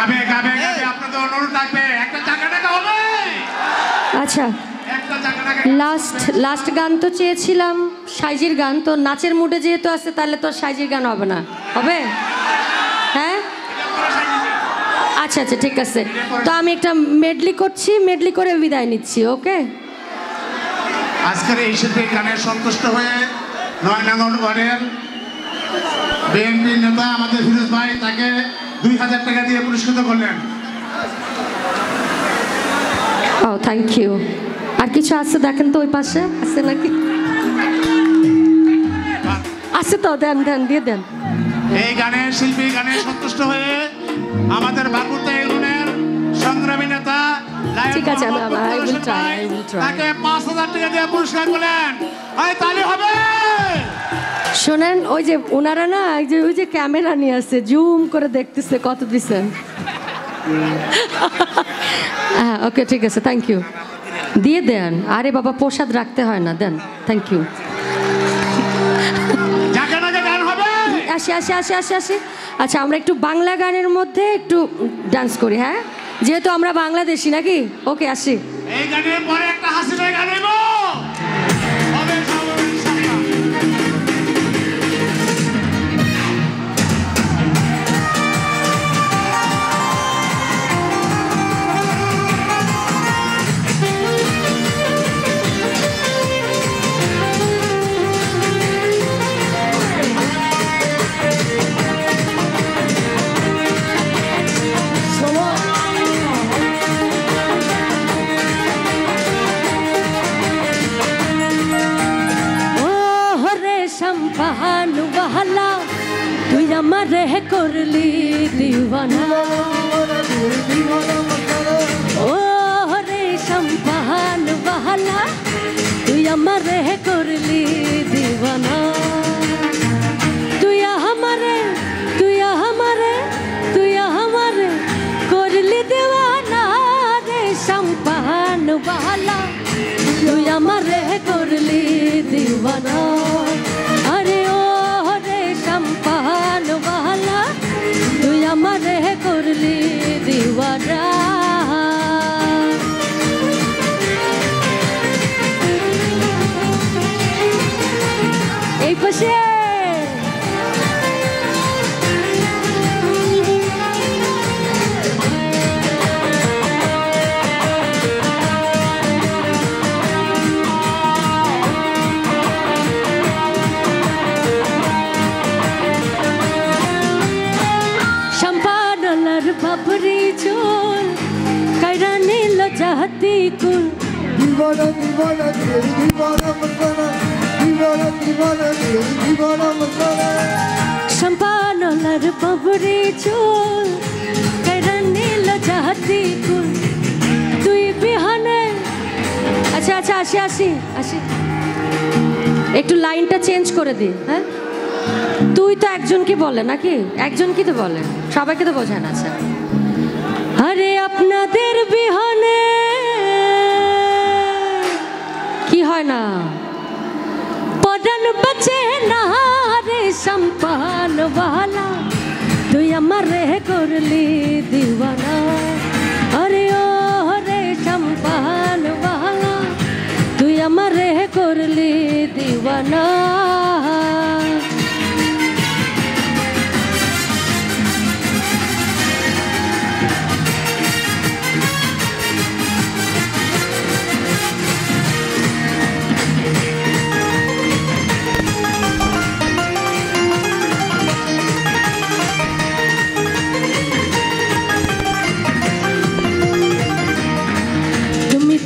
গাবে গাবে গাবে আপনাদের অনুরোধ থাকবে একটা চাকা টাকা হবে। আচ্ছা লাস্ট গান তো চেয়েছিলাম সাইজির গান, তো নাচের মুডে যেহেতু আছে তাহলে তো সাইজির গান হবে না, হবে? হ্যাঁ আচ্ছা আচ্ছা ঠিক আছে, তো আমি একটা মেডলি করছি, মেডলি করে বিদায় নিচ্ছি। ওকে, আজকের এই শিল্পী গানে সন্তুষ্ট হয়ে ৯ নং ওয়ার্ডের বিএনপি নেতা আমাদের ফিরোজ ভাই তাকে ২,০০০ টাকা দিয়ে পুরস্কৃত করলেন। ও থ্যাংক ইউ। আর কিছু আছে দেখেন তো, ওই পাশে আছে নাকি? আছে তো, দেন দেন দিয়ে দেন। এই গানের শিল্পী গানে সন্তুষ্ট হয়ে আমাদের বাগুড়া ইউনিয়নের সংগ্রামী নেতা ঠিক আছে, তাকে ৫,০০০ টাকা দিয়ে পুরস্কার করলেন। তাহলে হবে শোনেন, ওই যে ওনারা না ওই যে ক্যামেরা নিয়ে আসছে, জুম করে দেখতেছে কত দিচ্ছেন। হ্যাঁ ওকে ঠিক আছে, থ্যাংক ইউ, দিয়ে দেন। আরে বাবা প্রসাদ রাখতে হয় না, দেন, থ্যাংক ইউ। আসি আসি আসি আসি আসি। আচ্ছা আমরা একটু বাংলা গানের মধ্যে একটু ডান্স করি, হ্যাঁ যেহেতু আমরা বাংলাদেশি নাকি। ওকে আসি। এই গানের পরে একটা হাসিনা গান গাইব। তুই আমার রেহ করলি দিওয়ানা, ও রে সম্পান বাহালা, তুই আমার রেহ করলি দিওয়ানা, তুই আমারে তুই আমারে তুই আমারে করলি দিওয়ানা রে সম্পান বাহালা, তুই আমার রেহ করলি দিওয়ানা। আরে ও রে সম্পান বাহালা, তুই আমার রেহ করলি দিওয়ানা। এই পাশে বাবরি চুল কাইরা নীল চাহতি কুল, দিবানা দিবানা দিবানা মস্তানা, দিবানা দিবানা দিবানা মস্তানা, সম্পানলার বাবরি চুল কাইরা নীল চাহতি কুল, তুই বিহানে। আচ্ছা আচ্ছা আসি আসি আসি, একটু লাইনটা চেঞ্জ করে দি। হ্যাঁ তুই তো একজন কি বলে নাকি, একজন কি তো বলে, সবাইকে তো বোঝায় না। আচ্ছা আরে আপনাদের বিহনে কি হয় না, পরাণ বাঁচে না রে সম্পান বালা, তুই আমার রে করলি দিওয়ানা। আরে ও রে সম্পান বালা, তুই আমার রে করলি দিওয়ানা।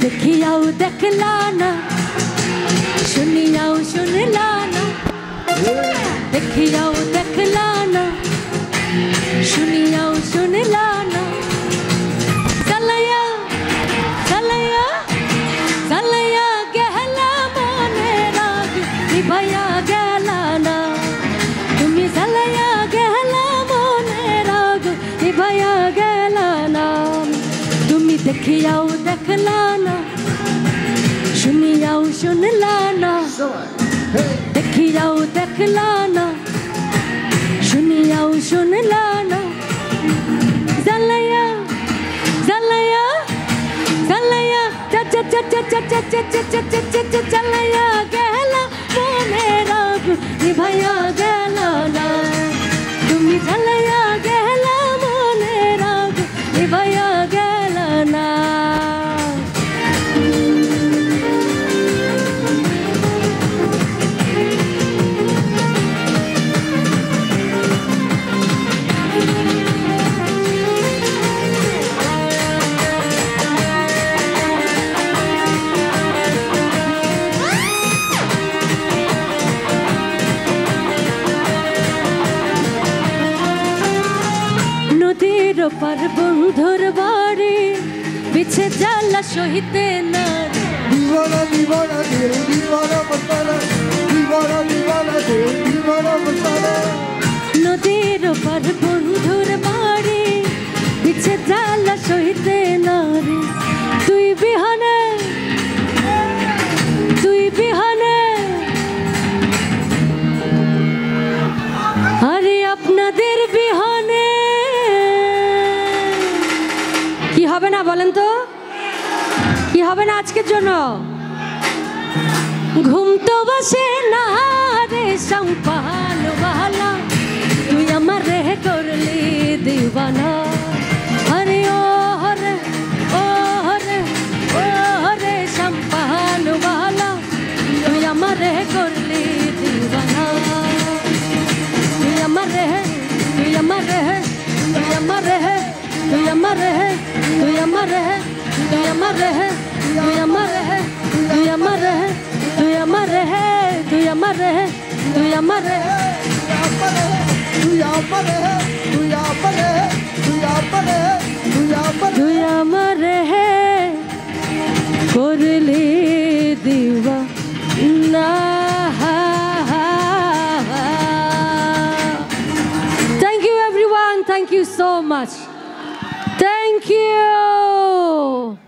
देखियाओ देखलाना, सुनियाओ सुनलाना, देखियाओ देखलाना, सुनियाओ सुनलाना, चलया चलया चलया गहला मोने राग निभाया गहलाना, तुम्हें चलया गहला मोने राग निभाया गहलाना, तुम्हें देखियाओ देखलाना, सुनियाओ सुनलाना, देखियाओ देखलाना, सुनियाओ सुनलाना, चलया চালাইয়া গেল মনের আগুন নিভাইয়া গেল না তুমি চালাইয়া গেল মনের আগুন নিভাইয়া গেল না নদীর পার বন্ধুর বাড়ি বিছে জ্বালা সহিতে না দিবানা দিবানা দে দিবানা মস্তানা দিবানা দিবানা দে দিবানা মস্তানা নদীর পার বন্ধুর বাড়ি বিছে জ্বালা সহিতে না রে তুই বিহানে আরে আপনাদের বিহানে কি হবে না বলেন তো কি হবে না আজকের জন্য ঘুম তো বসে না রে সম্পান वाला তুই আমার রে করলি দিওয়ানা আরে ও রে সম্পান वाला তুই আমার রে করলি দিওয়ানা তুই আমার রে তুই আমার রে তুই আমার রে তুই আমার রে তুই আমার রে তুই আমার রে তুই আমার রে তুই আমার রে তুই আমার রে তুই আমার রে তুই আমার রে তুই আমারে তুই আমারে তুই আমারে তুই আমারে তুই আমার রে করলি দিওয়ানা Thank you everyone, thank you so much. Thank you.